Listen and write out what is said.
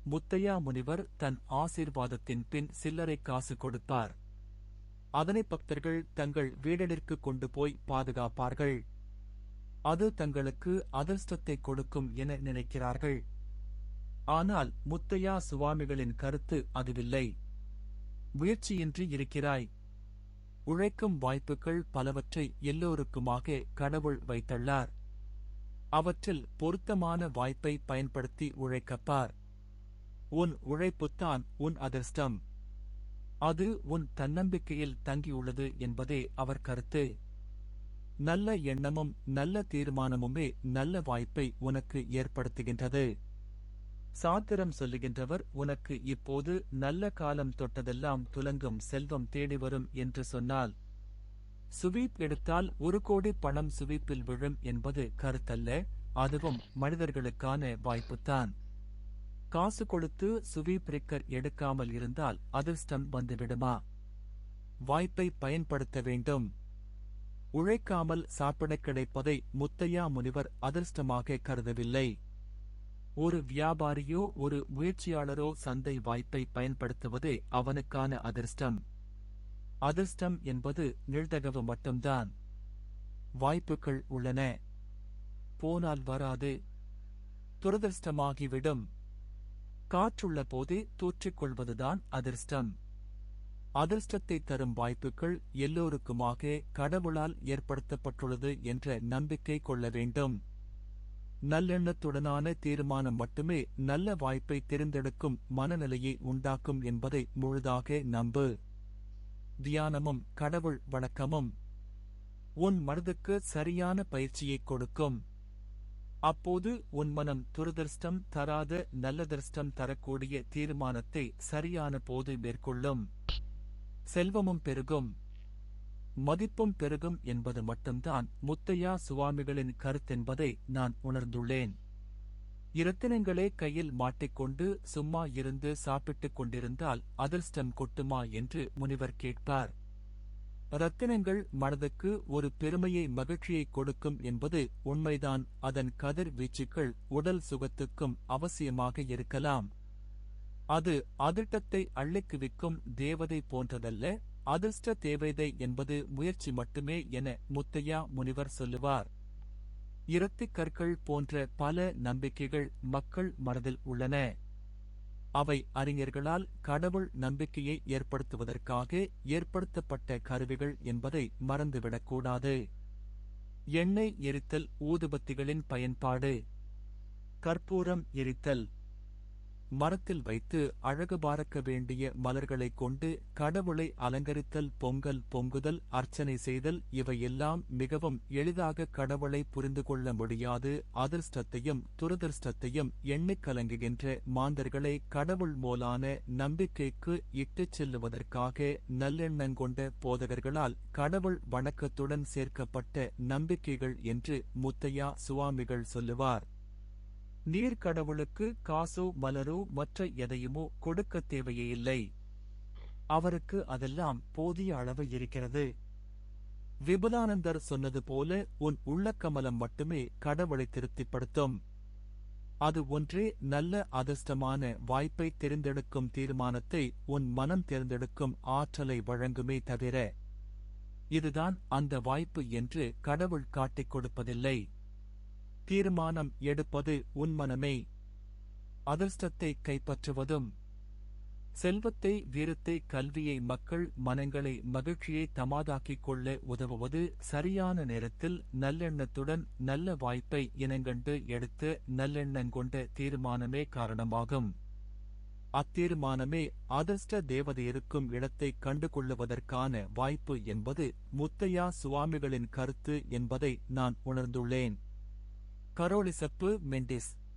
முத்தையா முனிவர் தன் ஆசீர்வாதத்தின் பின் சில்லறை காசு கொடுப்பார். அதனை பக்தர்கள் தங்கள் வீடடிற்கு கொண்டு போய் பாதுகாப்பார்கள். அது தங்களுக்கு அதிர்ஷ்டத்தை கொடுக்கும் என நினைக்கிறார்கள். ஆனால் முத்தையா சுவாமிகளின் கருத்து அதுவில்லை. முயற்சியின்றி இருக்கிறாய். உழைக்கும் வாய்ப்புகள் பலவற்றை எல்லோருக்குமாக கடவுள் வைத்துள்ளார். அவற்றில் பொருத்தமான வாய்ப்பை பயன்படுத்தி உழைக்கப்பார். உன் உழைப்புத்தான் உன் அதிர்ஷ்டம். அது உன் தன்னம்பிக்கையில் தங்கியுள்ளது என்பதே அவர் கருத்து. நல்ல எண்ணமும் நல்ல தீர்மானமுமே நல்ல வாய்ப்பை உனக்கு ஏற்படுத்துகின்றது. சாத்திரம் சொல்லுகின்றவர் உனக்கு இப்போது நல்ல காலம் தொட்டதெல்லாம் துலங்கும் செல்வம் தேடிவரும் என்று சொன்னால், சுவீப் எடுத்தால் 1 கோடி பணம் சுவீப்பில் விழும் என்பது கருத்தல்ல. அதுவும் மனிதர்களுக்கான வாய்ப்புத்தான். காசு கொடுத்து சுவீப் ரிக்கர் எடுக்காமல் இருந்தால் அதிர்ஷ்டம் வந்துவிடுமா? வாய்ப்பை பயன்படுத்த வேண்டும். உழைக்காமல் சாப்பிட கிடைப்பதை முத்தையா முனிவர் அதிர்ஷ்டமாக கருதவில்லை. ஒரு வியாபாரியோ ஒரு முயற்சியாளரோ சந்தை வாய்ப்பை பயன்படுத்துவதே அவனுக்கான அதிர்ஷ்டம். அதிர்ஷ்டம் என்பது நிகழ்தகவு மட்டும்தான். வாய்ப்புகள் உள்ளன. போனால் வராது. துரதிர்ஷ்டமாகிவிடும். காற்றுள்ள போதே தூற்றிக்கொள்வதுதான் அதிர்ஷ்டம். அதிர்ஷ்டத்தை தரும் வாய்ப்புகள் எல்லோருக்குமாக கடவுளால் ஏற்படுத்தப்பட்டுள்ளது என்ற நம்பிக்கை கொள்ள வேண்டும். நல்லெண்ணத்துடனான தீர்மானம் மட்டுமே நல்ல வாய்ப்பை தேர்ந்தெடுக்கும் மனநிலையை உண்டாக்கும் என்பதை முழுதாக நம்பு. தியானமும் கடவுள் வணக்கமும் உன் மனதுக்கு சரியான பயிற்சியை கொடுக்கும். அப்போது உன் மனம் துரதிர்ஷ்டம் தராத நல்லதிர்ஷ்டம் தரக்கூடிய தீர்மானத்தை சரியான போது மேற்கொள்ளும். செல்வமும் பெருகும், மதிப்பும் பெருகும் என்பது மட்டும்தான் முத்தையா சுவாமிகளின் கருத்தென்பதை நான் உணர்ந்துள்ளேன். இரத்தினங்களே கையில் மாட்டிக்கொண்டு சும்மா இருந்து சாப்பிட்டுக் கொண்டிருந்தால் அதிர்ஷ்டம் கொட்டுமா என்று முனிவர் கேட்பார். இரத்தினங்கள் மனதுக்கு ஒரு பெருமையை மகிழ்ச்சியை கொடுக்கும் என்பது உண்மைதான். அதன் கதிர் வீச்சுக்கள் உடல் சுகத்துக்கும் அவசியமாக இருக்கலாம். அது அதிர்ஷ்டத்தை அள்ளிக்குவிக்கும் தேவதை போன்றதல்ல. அதிர்ஷ்ட தேவதை என்பது முயற்சி மட்டுமே என முத்தையா முனிவர் சொல்லுவார். இரத்திக் கற்கள் போன்ற பல நம்பிக்கைகள் மக்கள் மனதில் உள்ளன. அவை அறிஞர்களால் கடவுள் நம்பிக்கையை ஏற்படுத்துவதற்காக ஏற்படுத்தப்பட்ட கருவிகள் என்பதை மறந்துவிடக்கூடாது. எண்ணெய் எரித்தல், ஊதுபத்திகளின் பயன்பாடு, கற்பூரம் எரித்தல், மரத்தில் வைத்து அழகு பார்க்க வேண்டிய மலர்களைக் கொண்டு கடவுளை அலங்கரித்தல், பொங்கல் பொங்குதல், அர்ச்சனை செய்தல் இவையெல்லாம் மிகவும் எளிதாக கடவுளை புரிந்து கொள்ள முடியாது. அதிர்ஷ்டத்தையும் துரதிர்ஷ்டத்தையும் எண்ணிக் கலங்குகின்ற மாந்தர்களை கடவுள் மூலான நம்பிக்கைக்கு இட்டுச் செல்லுவதற்காக நல்லெண்ணங்கொண்ட போதகர்களால் கடவுள் வணக்கத்துடன் சேர்க்கப்பட்ட நம்பிக்கைகள் என்று முத்தையா சுவாமிகள் சொல்லுவார். நீர் கடவுளுக்கு காசோ மலரோ மற்ற எதையுமோ கொடுக்கத் தேவையில்லை. அவருக்கு அதெல்லாம் போதிய அளவு இருக்கிறது. விபுலானந்தர் சொன்னது போல உன் உள்ளக்கமலம் மட்டுமே கடவுளை திருப்திப்படுத்தும். அது ஒன்றே நல்ல அதிர்ஷ்டமான வாய்ப்பை தேர்ந்தெடுக்கும் தீர்மானத்தை உன் மனம் தேர்ந்தெடுக்கும் ஆற்றலை வழங்குமே தவிர, இதுதான் அந்த வாய்ப்பு என்று கடவுள் காட்டிக் கொடுப்பதில்லை. தீர்மானம் எடுப்பது உன் மனமே. அதிர்ஷ்டத்தை கைப்பற்றுவதும் செல்வத்தை, வீரத்தை, கல்வியை, மக்கள் மனங்களை, மகிழ்ச்சியை தமாதாக்கிக் கொள்ள உதவுவது சரியான நேரத்தில் நல்லெண்ணத்துடன் நல்ல வாய்ப்பை இனங்கண்டு எடுத்து நல்லெண்ணங்கொண்ட தீர்மானமே காரணமாகும். அத்தீர்மானமே அதிர்ஷ்ட தேவதை இருக்கும் இடத்தை கண்டுகொள்ளுவதற்கான வாய்ப்பு என்பது முத்தையா சுவாமிகளின் கருத்து என்பதை நான் உணர்ந்துள்ளேன். கரோலிசப்பு மெண்டிஸ்.